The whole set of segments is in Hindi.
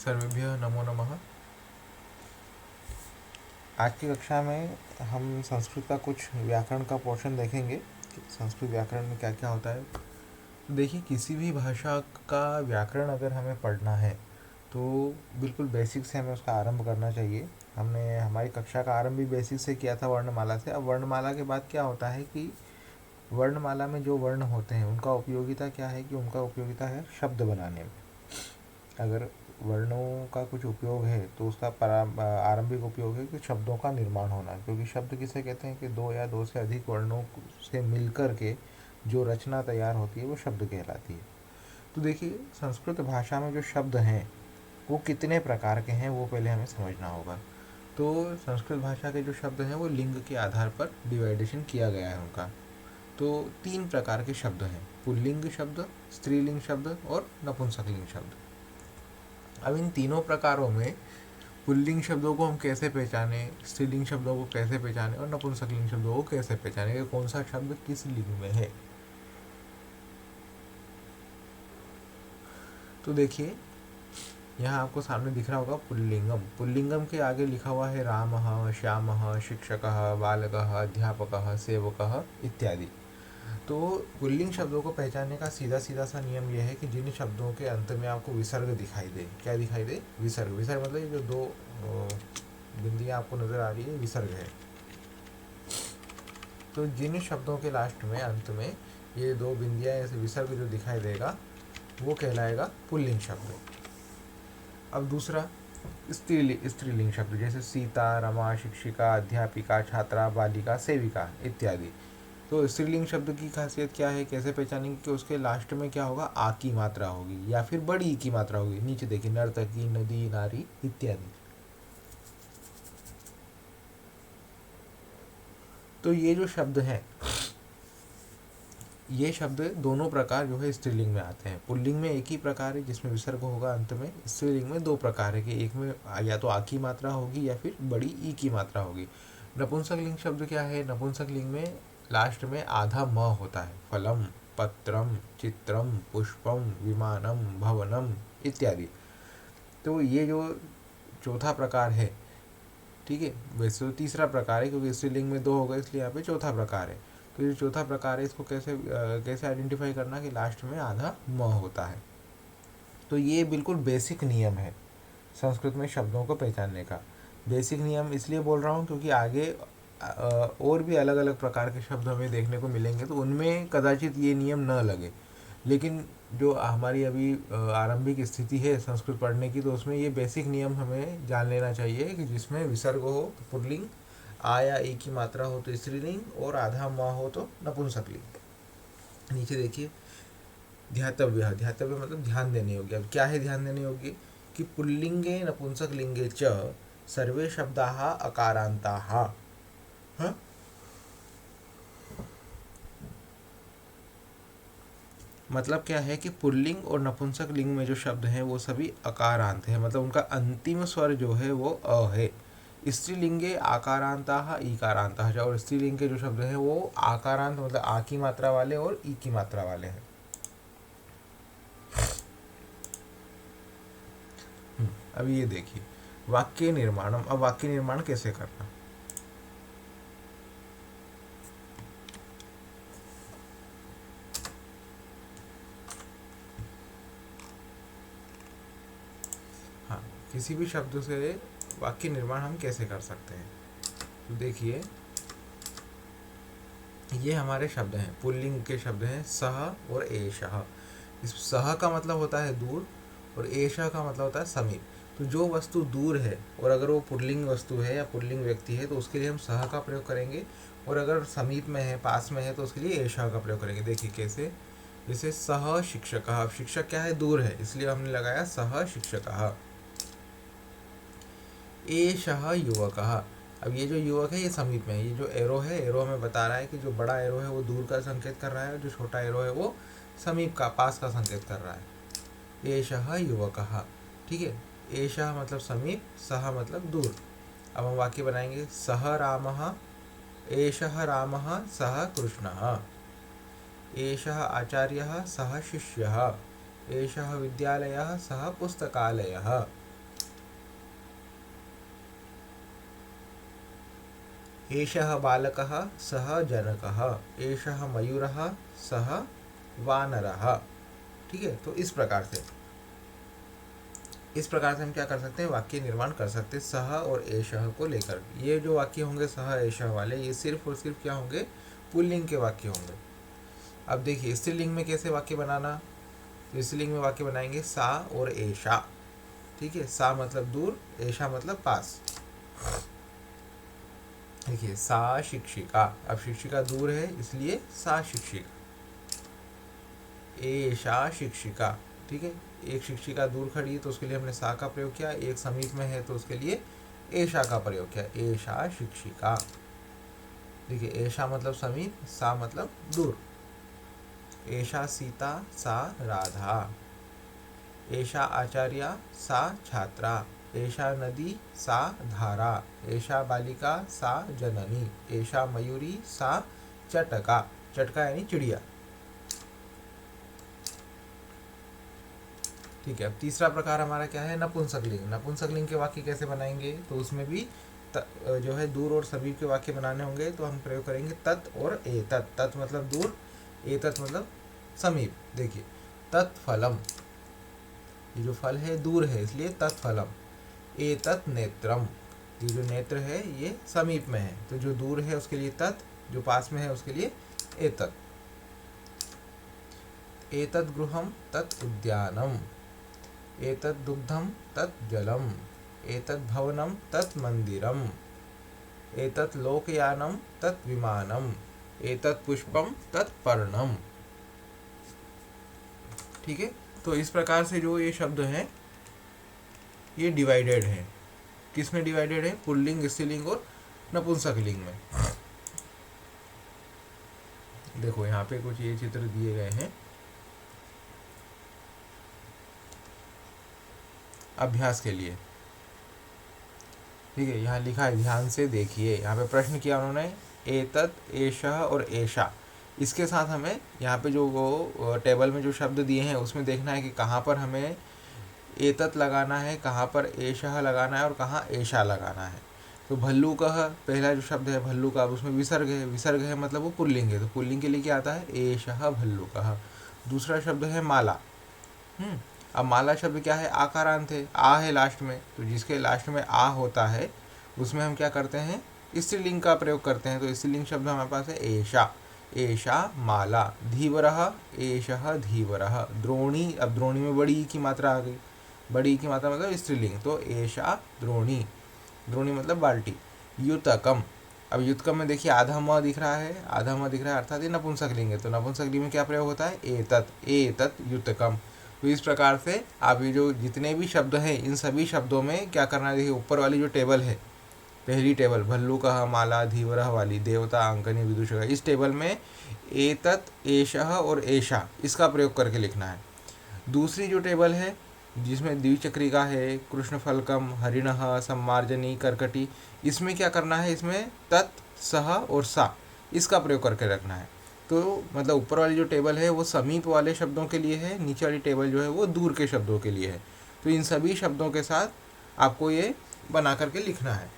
सर्वेभ्यः नमो नमः। आज की कक्षा में हम संस्कृत का कुछ व्याकरण का पोर्शन देखेंगे कि संस्कृत व्याकरण में क्या क्या होता है। तो देखिए, किसी भी भाषा का व्याकरण अगर हमें पढ़ना है तो बिल्कुल बेसिक से हमें उसका आरंभ करना चाहिए। हमने हमारी कक्षा का आरंभ भी बेसिक से किया था, वर्णमाला से। अब वर्णमाला के बाद क्या होता है कि वर्णमाला में जो वर्ण होते हैं उनका उपयोगिता क्या है कि उनका उपयोगिता है शब्द बनाने में। अगर वर्णों का कुछ उपयोग है तो उसका आरंभिक उपयोग है कि शब्दों का निर्माण होना, क्योंकि शब्द किसे कहते हैं कि दो या दो से अधिक वर्णों से मिलकर के जो रचना तैयार होती है वो शब्द कहलाती है। तो देखिए, संस्कृत भाषा में जो शब्द हैं वो कितने प्रकार के हैं वो पहले हमें समझना होगा। तो संस्कृत भाषा के जो शब्द हैं वो लिंग के आधार पर डिवाइडेशन किया गया है उनका। तो 3 प्रकार के शब्द हैं: पुल्लिंग शब्द, स्त्रीलिंग शब्द और नपुंसकलिंग शब्द। अब इन तीनों प्रकारों में पुल्लिंग शब्दों को हम कैसे पहचाने, स्त्रीलिंग शब्दों को कैसे पहचाने और नपुंसकलिंग शब्दों को कैसे पहचाने कि कौन सा शब्द किस लिंग में है। तो देखिए, यहाँ आपको सामने दिख रहा होगा पुल्लिंगम। पुल्लिंगम के आगे लिखा हुआ है रामः, श्यामः, शिक्षकः, बालकः, अध्यापकः, सेवकः इत्यादि। तो पुल्लिंग शब्दों को पहचानने का सीधा सीधा सा नियम यह है कि जिन शब्दों के अंत में आपको विसर्ग दिखाई दे, क्या दिखाई दे? विसर्ग। विसर्ग मतलब ये जो दो बिंदियाँ आपको नजर आ रही है, विसर्ग है। तो जिन शब्दों के लास्ट में, अंत में ये दो बिंदियाँ ऐसे विसर्ग जो दिखाई देगा वो कहलाएगा पुल्लिंग शब्द। अब दूसरा स्त्रीलिंग शब्द, जैसे सीता, रमा, शिक्षिका, अध्यापिका, छात्रा, बालिका, सेविका इत्यादि। तो स्त्रीलिंग शब्द की खासियत क्या है, कैसे पहचानेंगे कि उसके लास्ट में क्या होगा? आ की मात्रा होगी या फिर बड़ी ई की मात्रा होगी। नीचे देखिए, नर्तकी, नदी, नारी इत्यादि। तो ये जो शब्द हैं, ये शब्द दोनों प्रकार जो है स्त्रीलिंग में आते हैं। पुल्लिंग में एक ही प्रकार है जिसमें विसर्ग होगा अंत में। स्त्रीलिंग में दो प्रकार है कि एक में या तो आ की मात्रा होगी या फिर बड़ी ई की मात्रा होगी। नपुंसकलिंग शब्द क्या है? नपुंसकलिंग में लास्ट में आधा म होता है। फलम, पत्रम, चित्रम, पुष्पम, विमानम, भवनम इत्यादि। तो ये जो चौथा प्रकार है, ठीक है। वैसे तो तीसरा प्रकार है क्योंकि स्त्रीलिंग में दो होगा, इसलिए यहाँ पे चौथा प्रकार है। तो ये चौथा प्रकार है, इसको कैसे आइडेंटिफाई करना कि लास्ट में आधा म होता है। तो ये बिल्कुल बेसिक नियम है संस्कृत में शब्दों को पहचानने का। बेसिक नियम इसलिए बोल रहा हूँ क्योंकि आगे और भी अलग अलग प्रकार के शब्द हमें देखने को मिलेंगे, तो उनमें कदाचित ये नियम न लगे। लेकिन जो हमारी अभी आरंभिक स्थिति है संस्कृत पढ़ने की, तो उसमें ये बेसिक नियम हमें जान लेना चाहिए कि जिसमें विसर्ग हो तो पुल्लिंग, आ या ए की मात्रा हो तो स्त्रीलिंग और आधा म हो तो नपुंसकलिंग। नीचे देखिए, ध्यातव्य। ध्यातव्य मतलब ध्यान देने योग्य। अब क्या है ध्यान देने योग्य? कि पुल्लिंगे नपुंसकलिंगे च सर्वे शब्दाः अकारान्ताः। हाँ? मतलब क्या है कि पुल्लिंग और नपुंसक लिंग में जो शब्द हैं वो सभी अकारांत हैं, मतलब उनका अंतिम स्वर जो है वो अ है। स्त्रीलिंगे आकारांताः ईकारांताः, और स्त्रीलिंग के जो शब्द हैं वो आकारांत मतलब आ की मात्रा वाले और ई की मात्रा वाले हैं। अब ये देखिए, वाक्य निर्माणम। अब वाक्य निर्माण कैसे करना? हाँ, किसी भी शब्द से वाक्य निर्माण हम कैसे कर सकते हैं? तो देखिए, ये हमारे शब्द हैं, पुल्लिंग के शब्द हैं सह और एषः। इस सह का मतलब होता है दूर और एषः का मतलब होता है समीप। तो जो वस्तु दूर है और अगर वो पुल्लिंग वस्तु है या पुल्लिंग व्यक्ति है तो उसके लिए हम सह का प्रयोग करेंगे, और अगर समीप में है, पास में है, तो उसके लिए एषः का प्रयोग करेंगे। देखिए कैसे, जैसे सह शिक्षकः। अब शिक्षक क्या है? दूर है, इसलिए हमने लगाया सह शिक्षकः। एषः युवकः। अब ये जो युवक है ये समीप में है। ये जो एरो है, एरो हमें बता रहा है कि जो बड़ा एरो है वो दूर का संकेत कर रहा है, जो छोटा एरो है वो समीप का, पास का संकेत कर रहा है। एषः युवकः, ठीक है। एषः मतलब समीप, सह मतलब दूर। अब हम वाक्य बनाएंगे, सह रामः, एषः रामः, सह कृष्णः। एषः आचार्यः, सह शिष्यः। एषः विद्यालयः, सह पुस्तकालयः। एषः बालकः सः जनकः, एषः मयूरः सः वानरः। ठीक है, तो इस प्रकार से हम क्या कर सकते हैं, वाक्य निर्माण कर सकते हैं सह और एषः को लेकर। ये जो वाक्य होंगे सह एषः वाले, ये सिर्फ और सिर्फ क्या होंगे, पुल्लिंग के वाक्य होंगे। अब देखिए स्त्रीलिंग में कैसे वाक्य बनाना, तो स्त्रीलिंग में वाक्य बनाएंगे सा और एषा। ठीक है, सा मतलब दूर, एषा मतलब पास। देखिए सा शिक्षिका, अब शिक्षिका दूर है इसलिए सा शिक्षिका। एषा शिक्षिका, ठीक है, एक शिक्षिका दूर खड़ी है तो उसके लिए हमने सा का प्रयोग किया, एक समीप में है तो उसके लिए एषा का प्रयोग किया, एषा शिक्षिका। देखिए एषा मतलब समीप, सा मतलब दूर। एषा सीता सा राधा, एषा आचार्या सा छात्रा, एषा नदी सा धारा, एषा बालिका सा जननी, एषा मयूरी सा चटका। चटका यानी चिड़िया। ठीक है, अब तीसरा प्रकार हमारा क्या है, नपुंसकलिंग। नपुंसकलिंग के वाक्य कैसे बनाएंगे, तो उसमें भी जो है दूर और समीप के वाक्य बनाने होंगे, तो हम प्रयोग करेंगे तत् और एतत्। तत् मतलब दूर, एतत् मतलब समीप। देखिए तत्फलम, ये जो फल है दूर है इसलिए तत्फलम। एतत् नेत्रम, ये जो नेत्र है ये समीप में है, तो जो दूर है उसके लिए तत्, जो पास में है उसके लिए एतत्। एतत् गृहम तत् उद्यानम, एतत् दुग्धम तत् जलम, एतत् भवनम तत् मंदिरम, एतत् लोकयानम तत् विमानम, एतत् पुष्पम तत् पर्णम। ठीक है, तो इस प्रकार से जो ये शब्द हैं ये डिवाइडेड है। किस में डिवाइडेड है, पुल्लिंग, स्त्रीलिंग और नपुंसकलिंग में। देखो यहाँ पे कुछ ये चित्र दिए गए हैं अभ्यास के लिए। ठीक है, यहाँ लिखा है, ध्यान से देखिए। यहाँ पे प्रश्न किया उन्होंने, एतत्, एषः और एषा। इसके साथ हमें यहाँ पे जो वो टेबल में जो शब्द दिए हैं उसमें देखना है कि कहाँ पर हमें एतत् लगाना है, कहाँ पर एषः लगाना है और कहाँ एषा लगाना है। तो भल्लूकः पहला जो शब्द है भल्लूक, अब उसमें विसर्ग है। विसर्ग है मतलब वो पुल्लिंग है, तो पुल्लिंग के लिए क्या आता है, एषः भल्लूकः। दूसरा शब्द है माला। अब माला शब्द क्या है, आकारांत है, आ है लास्ट में, तो जिसके लास्ट में आ होता है उसमें हम क्या करते हैं, स्त्रीलिंग का प्रयोग करते हैं। तो स्त्रीलिंग शब्द हमारे पास है एषा, एषा माला। धीवरः, एषः धीवरः। द्रोणी, अब द्रोणी में बड़ी ई की मात्रा आ गई, बड़ी ई की मात्रा मतलब स्त्रीलिंग, तो एषा द्रोणी। द्रोणी मतलब बाल्टी। युतकम, अब युतकम में देखिए आधा म दिख रहा है, आधा म दिख रहा है, अर्थात ये नपुंसकलिंग है। तो नपुंसकलिंग में क्या प्रयोग होता है, एतत्, एतत् युतकम। तो इस प्रकार से आप ये जो जितने भी शब्द हैं इन सभी शब्दों में क्या करना है, देखिए ऊपर वाली जो टेबल है, पहली टेबल भल्लूकः, माला, धीवरः वाली, देवता, अंकनी, विदूषक, इस टेबल में एतत्, एषः और एषा इसका प्रयोग करके लिखना है। दूसरी जो टेबल है जिसमें द्विचक्रिका है, कृष्णफलकम, हरिणः, सम्मार्जनी, कर्कटी, इसमें क्या करना है, इसमें तत्, सह और सा इसका प्रयोग करके रखना है। तो मतलब ऊपर वाली जो टेबल है वो समीप वाले शब्दों के लिए है, नीचे वाली टेबल जो है वो दूर के शब्दों के लिए है। तो इन सभी शब्दों के साथ आपको ये बना करके लिखना है।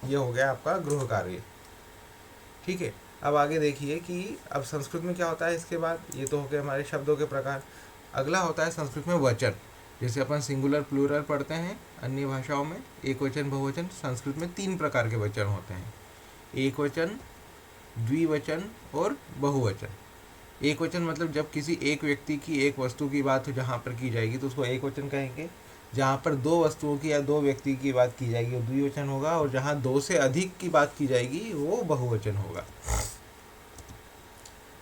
ये हो गया आपका गृह कार्य। ठीक है, अब आगे देखिए कि अब संस्कृत में क्या होता है इसके बाद। ये तो हो गए हमारे शब्दों के प्रकार। अगला होता है संस्कृत में वचन। जैसे अपन सिंगुलर प्लूरल पढ़ते हैं अन्य भाषाओं में, एक वचन, बहुवचन, संस्कृत में 3 प्रकार के वचन होते हैं, एक वचन, द्विवचन और बहुवचन। एक वचन मतलब जब किसी एक व्यक्ति की, एक वस्तु की बात हो जहाँ पर की जाएगी तो उसको एक वचन कहेंगे। जहाँ पर 2 वस्तुओं की या 2 व्यक्ति की बात की जाएगी वो द्विवचन होगा, और जहाँ 2 से अधिक की बात की जाएगी वो बहुवचन होगा।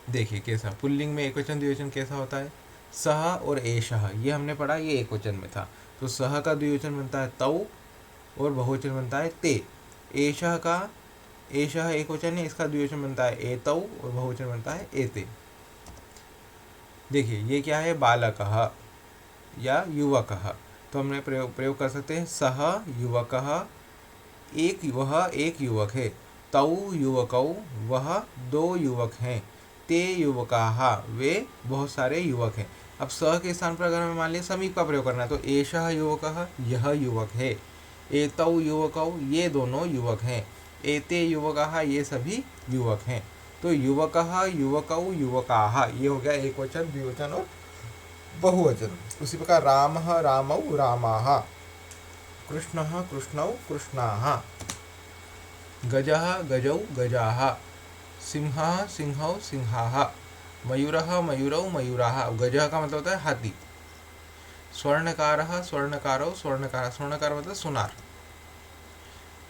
देखिए कैसा, पुल्लिंग में एक वचन द्विवचन कैसा होता है, सह और एषः, ये हमने पढ़ा, ये एक वचन में था। तो सह का द्विवचन बनता है तौ और बहुवचन बनता है ते। एषः का, एषः एक वचन है, इसका द्विवचन बनता है एतौ और बहुवचन बनता है एते। देखिए ये क्या है, बालकः या युवकः। तो हमने प्रयोग कर सकते हैं सह युवकः, वह एक युवक है, तौ युवकौ वह 2 युवक हैं, ते युवकाः वे बहुत सारे युवक हैं। अब स के स्थान पर अगर हमें मान लिया समीप का प्रयोग करना है तो एषः युवकः, यह युवक है, एतौ युवकौ ये दोनों युवक हैं। एते युवकाः ये सभी युवक हैं। तो युवकः युवकौ युवकाः ये हो गया एक वचन, द्विवचन और बहुवचन। उसी प्रकार रामः रामौ रामाः, कृष्णः कृष्णौ कृष्णाः, गजः गजौ गजाः, सिंहः सिंहौ सिंहाः, मयूरः मयूरौ मयूराः। गजः का मतलब होता है हाथी। स्वर्णकारः स्वर्णकारौ स्वर्णकारः, स्वर्णकार मतलब सुनार।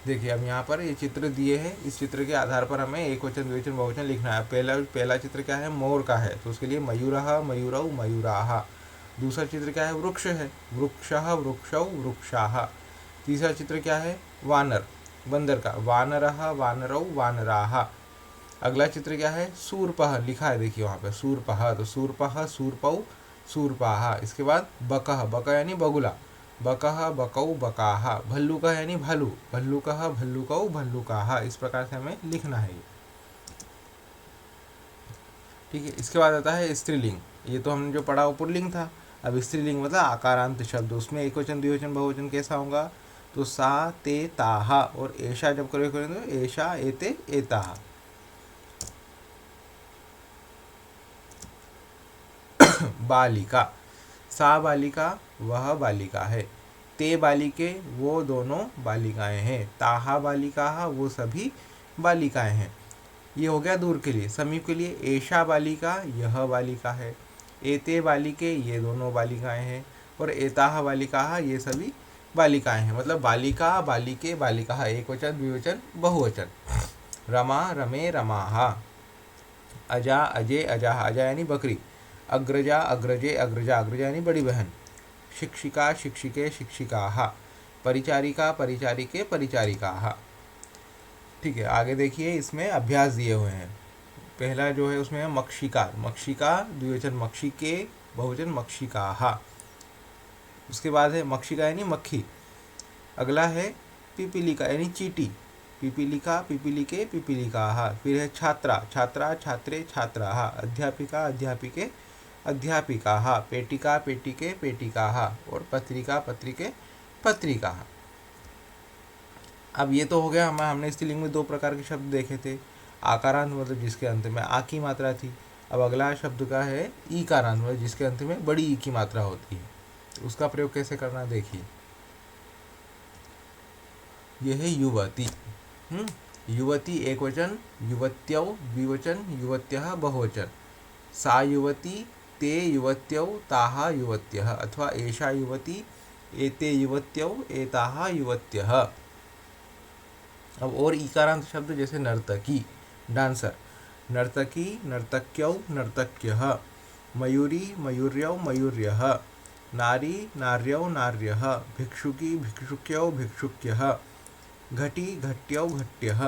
देखिए अब यहाँ पर ये चित्र दिए हैं, इस चित्र के आधार पर हमें एक वचन द्विवचन बहुवचन लिखना है। पहला चित्र क्या है, मोर का है, तो उसके लिए मयूरः मयूरौ मयूराः। दूसरा चित्र क्या है, वृक्ष है, वृक्षः वृक्षौ वृक्षाः। तीसरा चित्र क्या है, वानर, बंदर का, वानरः वानरौ वानराः। अगला चित्र क्या है, सूर्पः, लिखा है देखिए वहाँ पे सूर्पः, तो सूर्पः सूर्पौ सूर्पाः। इसके बाद बकः, बकः यानी बगुला, बकः बकौ बकाः। भल्लुकः यानी भालू, भल्लुकः भल्लुकौ भल्लुकाः। इस प्रकार से हमें लिखना है ये, ठीक है। इसके बाद आता है स्त्रीलिंग। ये तो हमने जो पढ़ा वो पुल्लिंग था। अब स्त्रीलिंग मतलब आकारांत शब्द, उसमें एक वचन द्विवचन बहुवचन कैसा होगा, तो सा ते ताः, और ऐशा जब करेंगे तो ऐशा एते एताः। बालिका, सा बालिका वह बालिका है, ते बालिके वो दोनों बालिकाएं हैं, ताहा बालिकाः वो सभी बालिकाएं हैं। ये हो गया दूर के लिए। समीप के लिए ऐशा बालिका यह बालिका है, एते बालिके ये दोनों बालिकाएं हैं, और एताः बालिकाः ये सभी बालिकाएं हैं। मतलब बालिका बालिके बालिकाः एक वचन द्विवचन बहुवचन। रमा रमे रमाः, अजा अजय अजाः, अजा यानी बकरी, अग्रजा अग्रजे अग्रजा, अग्रजा यानी बड़ी बहन, शिक्षिका शिक्षिके शिक्षिकाः, परिचारिका परिचारिके परिचारिकाः। ठीक है, आगे देखिए इसमें अभ्यास दिए हुए हैं। पहला जो है उसमें है मक्षिका, मक्षिका द्विवचन मक्षिके बहुवचन मक्षिकाः। उसके बाद है मक्षिका यानी मक्खी। अगला है पिपीलिका यानी चींटी, पिपीलिका पिपीलिके पिपीलिकाः। फिर है छात्रा, छात्रा छात्रे छात्राः, अध्यापिका अध्यापिके अध्यापिकाः, पेटिका पेटिके पेटिकाः, और पत्रिका पत्रिके पत्रिकाः। अब ये तो हो गया हमने स्त्रीलिंग में दो प्रकार के शब्द देखे थे। आकारांत मतलब जिसके अंत में आ की मात्रा थी। अब अगला शब्द का है ईकारांत मतलब जिसके अंत में बड़ी ई की मात्रा होती है। तो उसका प्रयोग कैसे करना देखिए। यह है युवती, युवती एक वचन, युवत्यौ द्विवचन, युवत्यः बहुवचन। सा युवती ते युवत्यौ ताः युवत्यः, अथवा एषा युवती एते युवत्यौ एताः युवत्यः। अब और ईकारांत शब्द जैसे नर्तकी डांसर, नर्तकी नर्तक्यौ नर्तक्यः, मयूरी मयूर्यौ मयूर्यः, नारी नार्यौ नार्यः, भिक्षुकी भिक्षुक्यौ भिक्षुक्यः, घटी घट्यौ घट्यः।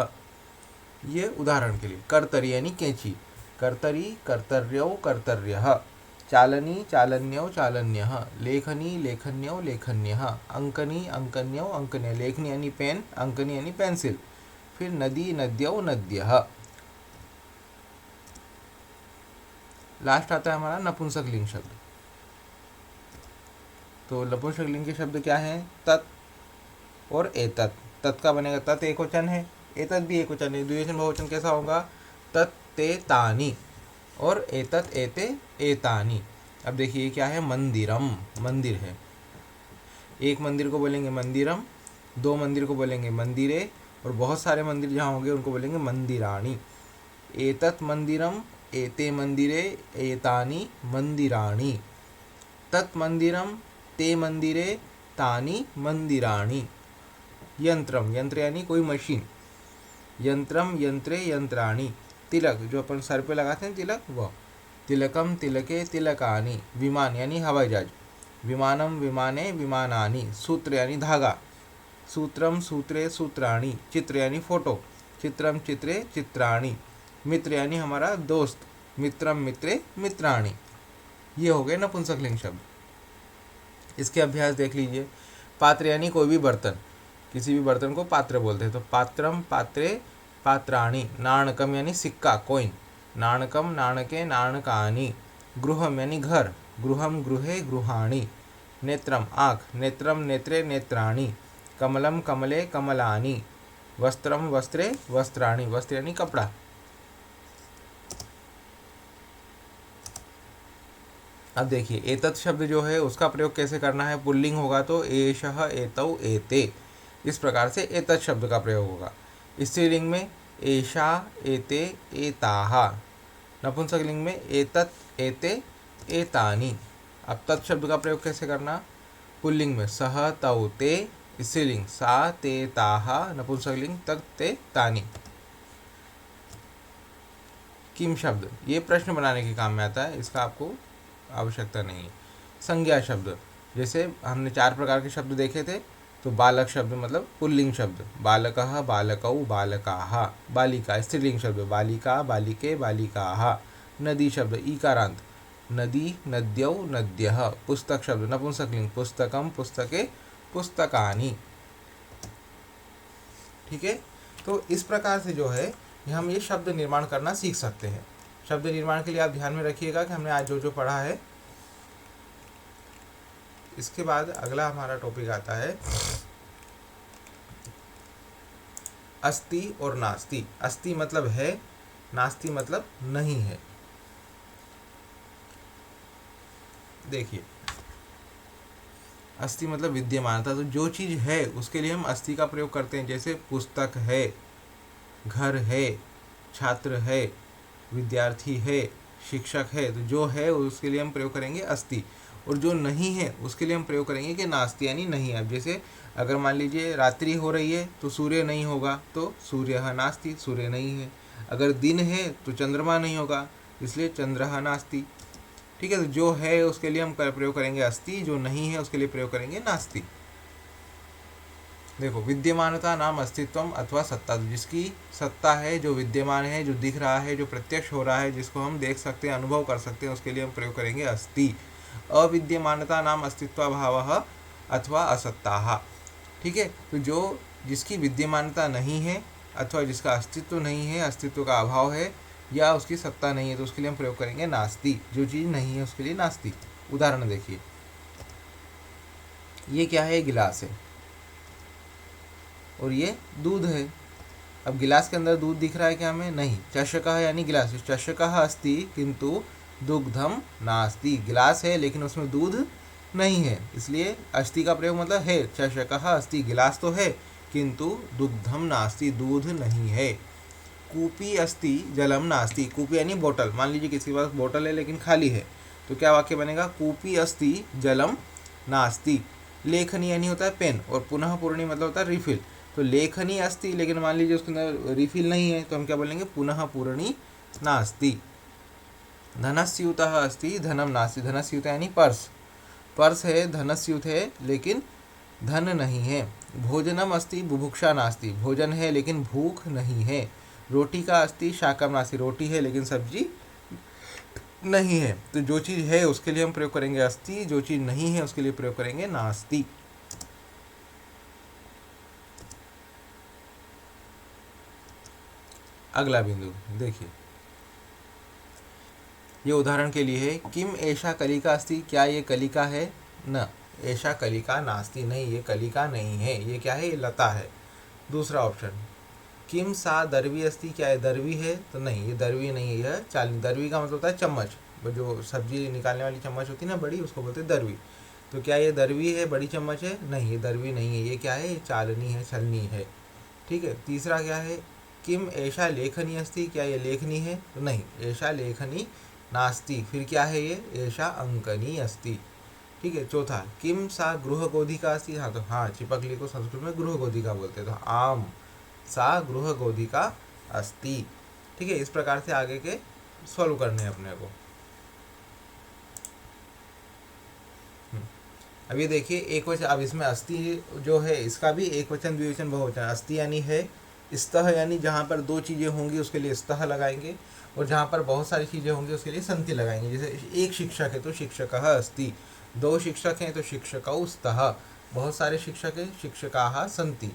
ये उदाहरण के लिए। कर्तरी यानी कैंची, कर्तरी कर्तर्यौ कर्तर्यः, चालनी चालन्यौ चालन्यः, लेखनी लेखन्यौ लेखन्यः, अंकनी अंकन्यौ अंकन्यः, लेखनी यानी पेन, अंकनी यानी पेंसिल। फिर नदी नद्यौ नद्यः। लास्ट आता है हमारा नपुंसकलिंग शब्द। तो नपुंसकलिंग के शब्द क्या हैं, तत् और एतत्। तत् का बनेगा, तत् एक वचन है, एतत् भी एक वचन है। द्विवचन बहुवचन कैसा होगा, तत् ते तानि, और एतत् एते एतानि। अब देखिए क्या है, मंदिरम मंदिर है। एक मंदिर को बोलेंगे मंदिरम, दो मंदिर को बोलेंगे मंदिरे, और बहुत सारे मंदिर जहाँ होंगे उनको बोलेंगे मंदिराणि। एतत् मंदिरम एते मंदिरे एतानि मंदिराणि, तत् मंदिरम ते मंदिरे तानि मंदिराणि। यंत्रम, यंत्र यानी कोई मशीन, यंत्रम यंत्रे यंत्राणि। तिलक जो अपन सर पे लगाते हैं तिलक, वह तिलकम तिलके तिलकानि। विमान यानी हवाई जहाज, विमानम विमाने विमानानि। सूत्र यानी धागा, सूत्रम सूत्रे सूत्राणि। चित्र यानी फोटो, चित्रम चित्रे चित्राणि। मित्र यानी हमारा दोस्त, मित्रम मित्रे मित्राणि। ये हो गए नपुंसकलिंग शब्द। इसके अभ्यास देख लीजिए। पात्र यानी कोई भी बर्तन, किसी भी बर्तन को पात्र बोलते हैं, तो पात्रम पात्रे पात्राणि। नाणकम यानी सिक्का कॉइन, नाणकम नाणके नाणकानि। गृहम यानी घर, गृहम गृहे गृहाणि। नेत्रम आँख, नेत्रम नेत्रे नेत्राणि। कमलम कमले कमलानि, वस्त्रम वस्त्रे वस्त्राणि, वस्त्र यानी कपड़ा। अब देखिए एतत् शब्द जो है उसका प्रयोग कैसे करना है। पुल्लिंग होगा तो एषः एतौ एते, इस प्रकार से एतत् शब्द का प्रयोग होगा। स्त्रीलिंग में एषा एते एताः, नपुंसकलिंग में एतत् एते एतानि। अब तत् शब्द का प्रयोग कैसे करना। पुल्लिंग में सह तौ ते, स्त्रीलिंग सा ते ताः, नपुंसकलिंग तत् ते तानि। किम शब्द ये प्रश्न बनाने के काम में आता है, इसका आपको आवश्यकता नहीं है। संज्ञा शब्द, जैसे हमने 4 प्रकार के शब्द देखे थे, तो बालक शब्द मतलब पुल्लिंग शब्द, बालकः बालकौ बालकाः। बालिका स्त्रीलिंग शब्द, बालिका बालिके बालिकाः। नदी शब्द ईकारांत, नदी नद्यौ नद्यः। पुस्तक शब्द नपुंसकलिंग, पुस्तकम पुस्तके पुस्तकानि। ठीक है, तो इस प्रकार से जो है हम ये शब्द निर्माण करना सीख सकते हैं। शब्द निर्माण के लिए आप ध्यान में रखिएगा कि हमने आज जो जो पढ़ा है। इसके बाद अगला हमारा टॉपिक आता है अस्ति और नास्ति। अस्ति मतलब है, नास्ति मतलब नहीं है। देखिए अस्ति मतलब विद्यमानता, तो जो चीज है उसके लिए हम अस्ति का प्रयोग करते हैं। जैसे पुस्तक है, घर है, छात्र है, विद्यार्थी है, शिक्षक है, तो जो है उसके लिए हम प्रयोग करेंगे अस्ति। और जो नहीं है उसके लिए हम प्रयोग करेंगे कि नास्ति यानी नहीं। अब जैसे अगर मान लीजिए रात्रि हो रही है तो सूर्य नहीं होगा, तो सूर्यः नास्ति, सूर्य नहीं है। अगर दिन है तो चंद्रमा नहीं होगा, इसलिए चंद्रः नास्ति। ठीक है, तो जो है उसके लिए हम प्रयोग करेंगे अस्ति, जो नहीं है उसके लिए प्रयोग करेंगे नास्ति। देखो विद्यमानता नाम अस्तित्वम अथवा सत्ता, जिसकी सत्ता है, जो विद्यमान है, जो दिख रहा है, जो प्रत्यक्ष हो रहा है, जिसको हम देख सकते हैं, अनुभव कर सकते हैं, उसके लिए हम प्रयोग करेंगे अस्ति। अविद्यमानता नाम अस्तित्वाभावः अथवा असत्ताः। ठीक है, तो जो जिसकी विद्यमानता नहीं है अथवा जिसका अस्तित्व नहीं है, अस्तित्व का अभाव है या उसकी सत्ता नहीं है, तो उसके लिए हम प्रयोग करेंगे नास्ति। जो चीज़ नहीं है उसके लिए नास्ति। उदाहरण देखिए, ये क्या है, गिलास है और ये दूध है। अब गिलास के अंदर दूध दिख रहा है क्या हमें, नहीं। चषकः यानी गिलास, चषकः अस्ति किंतु दुग्धम नास्ति। गिलास है लेकिन उसमें दूध नहीं है, इसलिए अस्ति का प्रयोग मतलब है। चषकः अस्ति, गिलास तो है किंतु दुग्धम नास्ति, दूध नहीं है। कूपी अस्ति जलम नास्ति, कूपी यानी बोतल। मान लीजिए किसी के पास बोतल है लेकिन खाली है, तो क्या वाक्य बनेगा, कूपी अस्ति जलम नास्ति। लेखनी यानी होता है पेन, और पुनः पूर्णी मतलब होता है रिफिल। तो लेखनी अस्ति, लेकिन मान लीजिए उसके अंदर रिफिल नहीं है, तो हम क्या बोलेंगे, पुनः पूर्णी नास्ति। धनस्यूतः अस्ति धनम नास्ति, धनस्यूत यानी पर्स, पर्स है, धनस्यूत है लेकिन धन नहीं है। भोजनम अस्ति बुभुक्षा नास्ति, भोजन है लेकिन भूख नहीं है। रोटी का अस्ति शाकम नास्ति, रोटी है लेकिन सब्जी नहीं है। तो जो चीज़ है उसके लिए हम प्रयोग करेंगे अस्ति, जो चीज़ नहीं है उसके लिए प्रयोग करेंगे नास्ति। अगला बिंदु देखिए, ये उदाहरण के लिए है, किम एषा कलिका अस्ति, क्या ये कलिका है, न। एषा कलिका नास्ति, नहीं ये कलिका नहीं है, ये क्या है, ये लता है। दूसरा ऑप्शन, किम सा दरवी अस्ति, क्या ये दरवी है, तो नहीं ये दरवी नहीं है, यह चालनी। दरवी का मतलब होता है चम्मच, जो सब्जी निकालने वाली चम्मच होती है ना बड़ी, उसको बोलते हैं दरवी। तो क्या ये दरवी है, बड़ी चम्मच है, नहीं ये दरवी नहीं है, ये क्या है, ये चालनी है, छलनी है। ठीक है, तीसरा क्या है, किम एषा लेखनी अस्ति, क्या ये लेखनी है, तो नहीं एषा लेखनी नास्ति। फिर क्या है ये, एषा अंकनी अस्ति। ठीक है, चौथा, किम सा गृहगोधिका अस्ति, हाँ तो हाँ चिपकली को संस्कृत में गृहगोधिका बोलते हैं, तो आम सा गृहगोधिका अस्ति। ठीक है, इस प्रकार से आगे के सॉल्व करने हैं अपने को। अब ये देखिए एक वचन, अब इसमें अस्ति जो है इसका भी एक वचन द्विवचन बहुवचन। अस्ति यानी है, स्तः यानी जहाँ पर दो चीज़ें होंगी उसके लिए स्तः लगाएंगे, और जहाँ पर बहुत सारी चीज़ें होंगी उसके लिए संति लगाएंगे। जैसे एक शिक्षक है तो शिक्षकः अस्ति, दो शिक्षक हैं तो शिक्षकौ स्तः, बहुत सारे शिक्षक हैं शिक्षकाः सन्ति।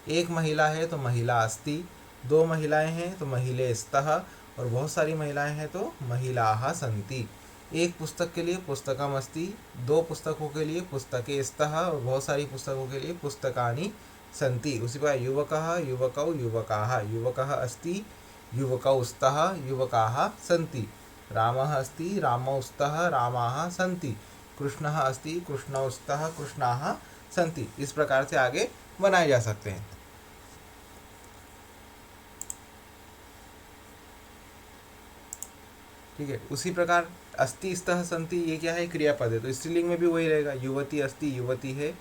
एक महिला है तो महिला अस्ति, दो महिलाएं हैं तो महिले स्तः, और बहुत सारी महिलाएं हैं तो महिलाः सन्ति। एक पुस्तक के लिए पुस्तकम अस्ति, दो पुस्तकों के लिए पुस्तके स्तः, और बहुत सारी पुस्तकों के लिए पुस्तकानि सन्ति। उसी प्रकार युवकः युवकौ युवकाः, युवकः अस्ति युवकौ स्तः युवकाः सन्ति। रामः अस्ति रामौ स्तः रामाः सन्ति। कृष्णः अस्ति कृष्णौ स्तः कृष्णाः सन्ति। इस प्रकार से आगे बनाए जा सकते हैं। ठीक है। उसी प्रकार अस्ति स्तः सन्ति, ये क्या है, क्रियापद है, तो स्त्रीलिंग में भी वही रहेगा। युवती अस्ति युवती है,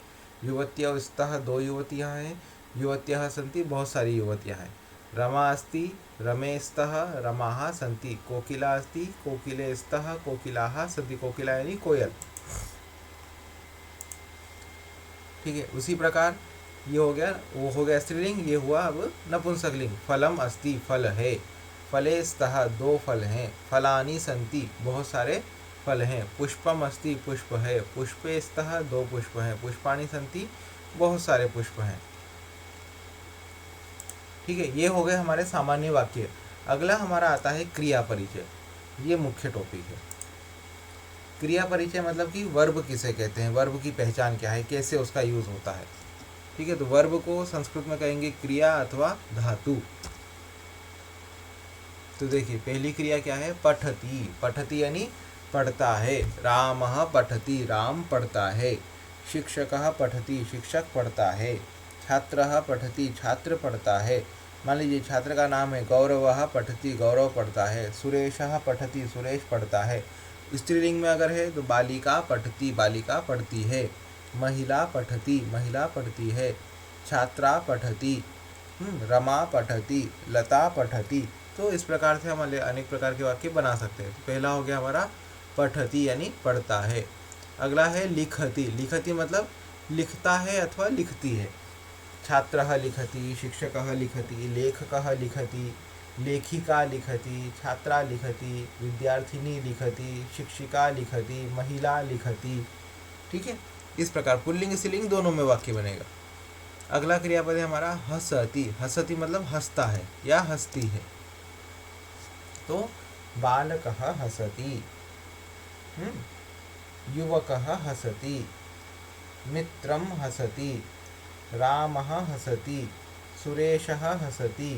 युवत्यौ स्तः दो युवतियाँ हैं, युवत्यः सन्ति बहुत सारी युवतियाँ हैं। रमा अस्ति रमे स्तः रमाः सन्ति। कोकिला अस्ति कोकिले स्तः कोकिलाः सन्ति। कोकिला यानी कोयल। ठीक है। उसी प्रकार ये हो गया, वो हो गया स्त्रीलिंग। ये हुआ अब नपुंसकलिंग। फलम अस्ति फल है, फले स्तः दो फल हैं, फलानि सन्ति बहुत सारे फल हैं। पुष्पम अस्ति पुष्प है, पुष्पे स्तः दो पुष्प हैं, पुष्पाणि सन्ति बहुत सारे पुष्प हैं। ठीक है। ये हो गए हमारे सामान्य वाक्य। अगला हमारा आता है क्रिया परिचय। ये मुख्य टॉपिक है। क्रिया परिचय मतलब कि वर्ब किसे कहते हैं, वर्ब की पहचान क्या है, कैसे उसका यूज होता है। ठीक है। तो वर्ब को संस्कृत में कहेंगे क्रिया अथवा धातु। तो देखिए पहली क्रिया क्या है, पठति। पठति यानी पढ़ता है। रामः पठति राम पढ़ता है। शिक्षकः पठति शिक्षक पढ़ता है। छात्रः पठति छात्र पढ़ता है। मान लीजिए छात्र का नाम है गौरवः पठति गौरव पढ़ता है। सुरेशः पठति सुरेश पढ़ता है। स्त्रीलिंग में अगर है तो बालिका पठति बालिका पढ़ती है। महिला पठति महिला पढ़ती है। छात्रा पठति, रमा पठति लता पठति। तो इस प्रकार से हम अनेक प्रकार के वाक्य बना सकते हैं। तो पहला हो गया हमारा पठति यानी पढ़ता है। अगला है लिखति। लिखति मतलब लिखता है अथवा लिखती है। छात्रः लिखति शिक्षकः लिखति लेखकः लिखति लेखिका लिखति छात्रा लिखति विद्यार्थिनी लिखति शिक्षिका लिखति महिला लिखति। ठीक है। इस प्रकार पुल्लिंग स्त्रीलिंग दोनों में वाक्य बनेगा। अगला क्रियापद है हमारा हसति। हसति मतलब हंसता है या हंसती है। तो बालकः हसति, युवकः हसति, मित्रं हसति, रामः हसति, सुरेशः हसति।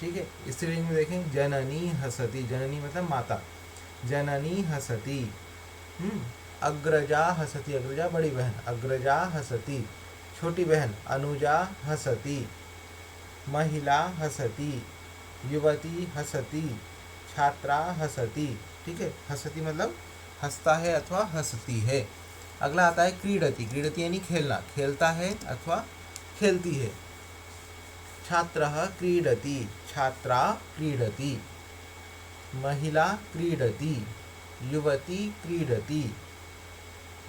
ठीक है। स्त्रीलिंग में देखें जननी हसति। जननी मतलब माता। जननी हसति। अग्रजा हसति। अग्रजा बड़ी बहन। अग्रजा हसति। छोटी बहन अनुजा हसति। महिला हसति। युवती हसति। छात्रा हसति। ठीक है। हसति मतलब हंसता है अथवा हंसती है। अगला आता है क्रीडति। क्रीडति यानी खेलना, खेलता है अथवा खेलती है। छात्रः क्रीडति छात्रा क्रीडति। महिला क्रीडति। युवती क्रीडति।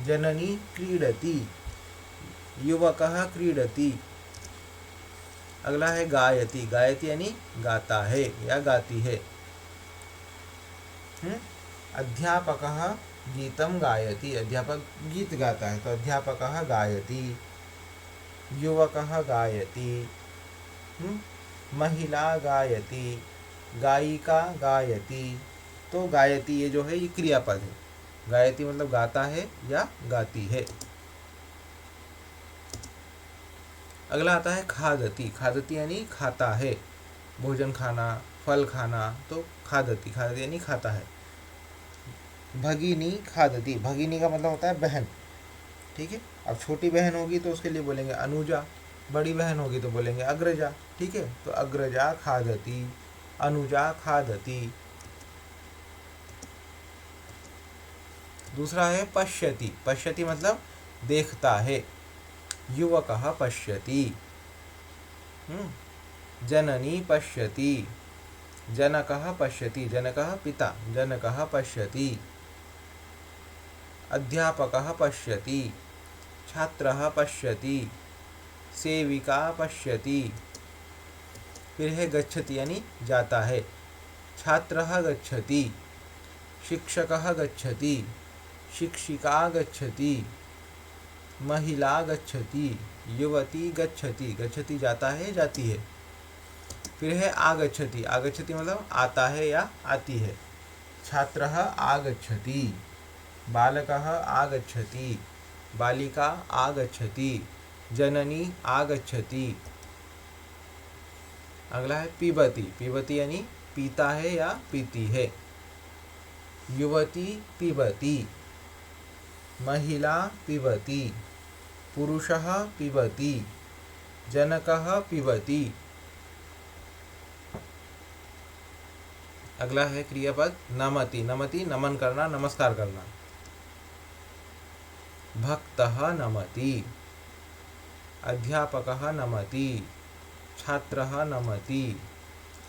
जननी क्रीडति। युवकः क्रीडति। अगला है गायति। गायति यानी गाता है या गाती है। अध्यापकः गीतं गायति। अध्यापक गीत गाता है तो अध्यापकः गायति। युवकः गायति। महिला गायति। गायिका गायति। तो गायति ये जो है ये क्रियापद है। गायति मतलब गाता है या गाती है। अगला आता है खादति। खादति यानी खाता है, भोजन खाना, फल खाना। तो खादति, खादति यानी खाता है। भगिनी खादति। भगिनी का मतलब होता है बहन। ठीक है। अब छोटी बहन होगी तो उसके लिए बोलेंगे अनुजा, बड़ी बहन होगी तो बोलेंगे अग्रजा। ठीक है। तो अग्रजा खादति, अनुजा खादति। दूसरा है पश्यति। पश्यति मतलब देखता है। युवकः पश्यति। जननी पश्यति। जनकः पश्यति। जनकः पिता। जनकः पश्यति। अध्यापकः पश्यति। छात्रः पश्यति। सेविका पश्यति। फिर है गच्छति यानी जाता है। छात्रः गच्छति। शिक्षकः गच्छति। शिक्षिका गच्छति। महिला गच्छति। युवती गच्छति। गच्छति जाता है जाती है। फिर है आगच्छति। आगच्छति मतलब आता है या आती है। छात्रः आगच्छति। बालकः आगच्छति। बालिका आगच्छति। जननी आगच्छति। अगला है पिबती। पिबती यानी पीता है या पीती है। युवती पिबती, महिला पिबती, पुरुषः पिबती, जनकः पिबती। अगला है क्रियापद नमति। नमति नमन करना, नमस्कार करना। भक्तः नमति, अध्यापकः नमति, छात्रः नमति,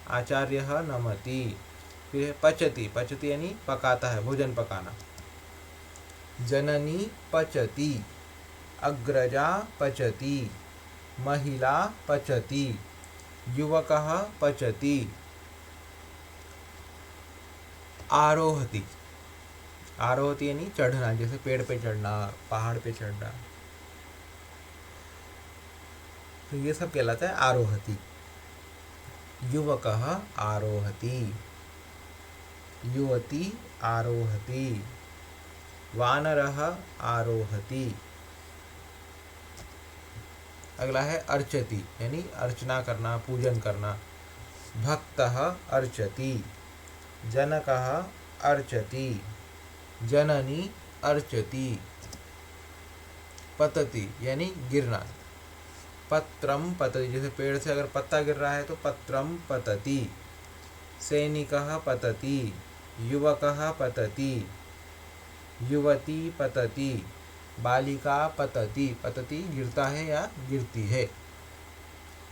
आचार्यः नमति। फिर है पचति। पचति यानी पकाता है, भोजन पकाना। जननी पचति, अग्रजा पचति, महिला पचति, युवकः पचति। आरोहति। आरोहति यानी चढ़ना, जैसे पेड़ पे चढ़ना, पहाड़ पे चढ़ना, तो ये सब कहलाता है आरोहति। युवकः आरोहति, युवती आरोहति, वानरः आरोहति। अगला है अर्चति यानी अर्चना करना, पूजन करना। भक्तः अर्चति, जनकः अर्चति, जननी अर्चति। पतति यानी गिरना। पत्रम पतति, जैसे पेड़ से अगर पत्ता गिर रहा है तो पत्रम पतति। सैनिकः पतति, युवकः पतति, युवती पतति, बालिका पतति। पतति गिरता है या गिरती है।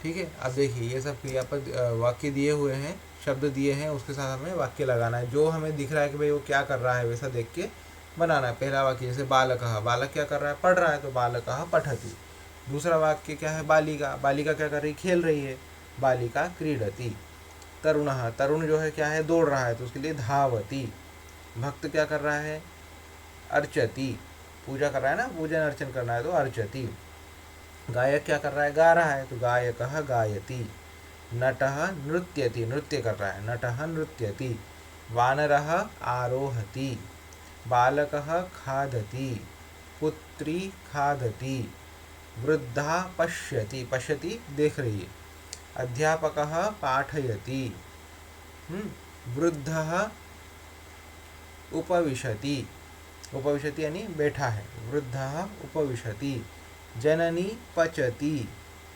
ठीक है, अब देखिए ये सब क्रियापद वाक्य दिए हुए हैं, शब्द दिए हैं, उसके साथ हमें वाक्य लगाना है। जो हमें दिख रहा है कि भाई वो क्या कर रहा है वैसा देख के बनाना है। पहला वाक्य जैसे बालकः, बालक क्या कर रहा है, पढ़ रहा है, तो बालकः पठति। दूसरा वाक्य क्या है, बालिका, बालिका क्या कर रही, खेल रही है, बालिका क्रीडति। तरुणः, तरुण जो है क्या है, दौड़ रहा है, तो उसके लिए धावति। भक्त क्या कर रहा है, अर्चति, पूजा कर रहा है ना, पूजन अर्चन करना है तो अर्चति। गायक क्या कर रहा है, गा रहा है, तो गायकः गायति। नटः नृत्यति, नृत्य कर रहा है, नटः नृत्यति। वानरः आरोहति, बालकः खादति, पुत्री खादति। वृद्धा पश्यति, पश्यति देख रही है। अध्यापकः पाठयति। वृद्धः उपविशति, उपविशति यानी बैठा है, वृद्धः उपविशति। जननी पचति,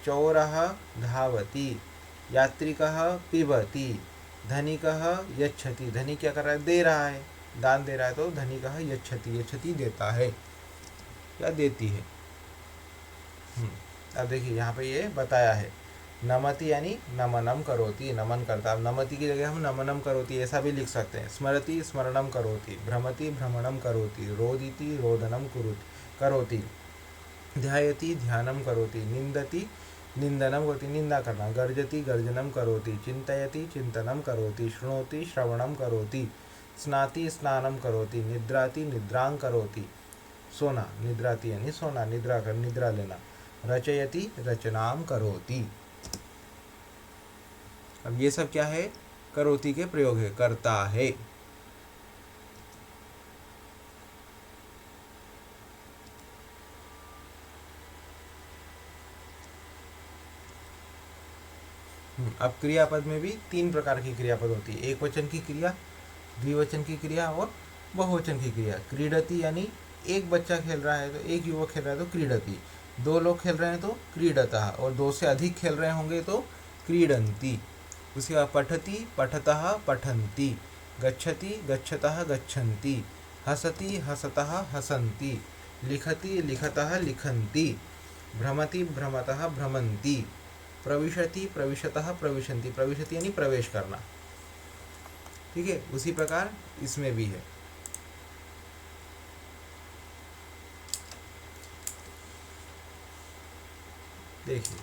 चोरः धावति। यात्रिकः पिबति, धनिकः यच्छति। धनी क्या कर रहा है, दे रहा है, दान दे रहा है, तो धनिकः यच्छति, यच्छति देता है या देती है। अब देखिए यहाँ पे ये बताया है, नमति यानी नमनम करोति, नमन करता। अब नमति की जगह हम नमनम करोति ऐसा भी लिख सकते हैं। स्मरति स्मरणम करोति, भ्रमति भ्रमणम करोति, रोदिति रोदनम करोति, ध्यायति ध्यानम करोति, निंदति निंदनम करोति, निंदा करना। गर्जति गर्जनम करोति, चिंतयति चिंतनम करोति, शृणोति श्रवणम करोति, स्नाति स्नानम करोति, निद्राति निद्रां करोति। सोना, निद्राति यानी सोना, निद्रा कर, निद्रा लेना। रचयति रचनाम करोति। अब ये सब क्या है, करोति के प्रयोग है, करता है। अब क्रियापद में भी 3 प्रकार की क्रियापद होती है, एक वचन की क्रिया, द्विवचन की क्रिया और बहुवचन की क्रिया। क्रीडति यानी एक बच्चा खेल रहा है तो, एक युवक खेल रहा है तो क्रीडति। 2 लोग खेल रहे हैं तो क्रीडतः, और 2 से अधिक खेल रहे होंगे तो क्रीडन्ति। उसके बाद पठति पठतः पठन्ति, गच्छति गच्छतः गच्छन्ति, हसति हसतः हसन्ति, लिखति लिखतः लिखन्ति, भ्रमति भ्रमतः भ्रमन्ति, प्रविशति प्रविशतः प्रविशन्ति। प्रविशति यानी प्रवेश करना। ठीक है, उसी प्रकार इसमें भी है। देखिए,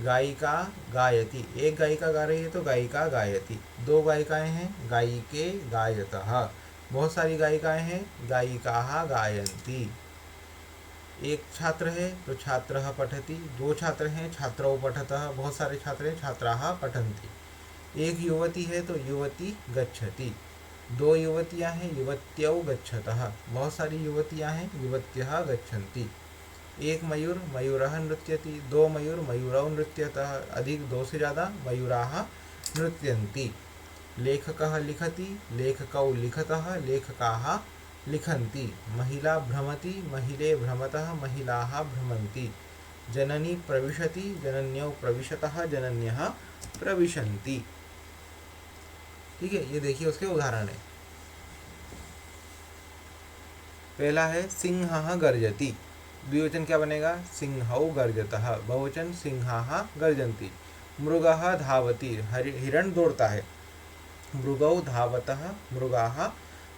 गायिका गायति, एक गायिका गा रही है तो गायिका गायति। 2 गायिकाएं हैं, गायिके गायतः। बहुत सारी गायिकाएं हैं, गायिकाः गायन्ति। एक छात्र है तो छात्रः पठति। 2 छात्र हैं, छात्रौ पठतः। बहुत सारे छात्र हैं, छात्राः पठन्ति। एक युवती है तो युवती गच्छति। 2 युवतियां हैं, युवत्यौ गच्छतः। बहुत सारी युवतियां हैं, युवत्यः गच्छन्ति। एक मयूर मयूरः नृत्यति, दो मयूर मयूरौ नृत्यतः, अधिक दो से ज़्यादा मयूराः नृत्यन्ति। लेखकः लिखति, लेखकौ लिखतः, लेखकाः लिखन्ति। महिला भ्रमति, महिले भ्रमतः, महिलाः भ्रमन्ति। जननी प्रविशति, जनन्यौ प्रविशतः, जनन्यः प्रविशन्ति। ठीक है, ये देखिए उसके उदाहरण है। पहला है सिंहः गर्जति, द्विवचन क्या बनेगा? सिंहौ गर्जतः। बहुवचन सिंहाः गर्जन्ति। मृगः धावति, हिरण दौड़ता है। मृगौ धावतः, मृगाः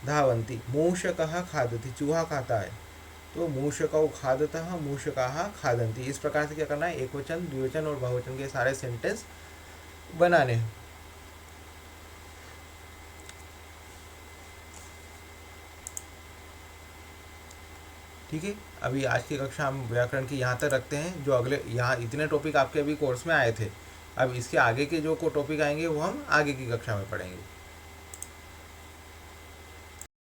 धावन्ति। मूषकः खादति, चूहा खाता है, तो मूषकौ खादतः, मूषकाः खादन्ति। इस प्रकार से क्या करना है? एक वचन, द्विवचन और बहुवचन के सारे सेंटेंस बनाने हैं। ठीक है, अभी आज की कक्षा हम व्याकरण की यहाँ तक रखते हैं। जो अगले यहाँ इतने टॉपिक आपके अभी कोर्स में आए थे, अब इसके आगे के जो को टॉपिक आएंगे वो हम आगे की कक्षा में पढ़ेंगे।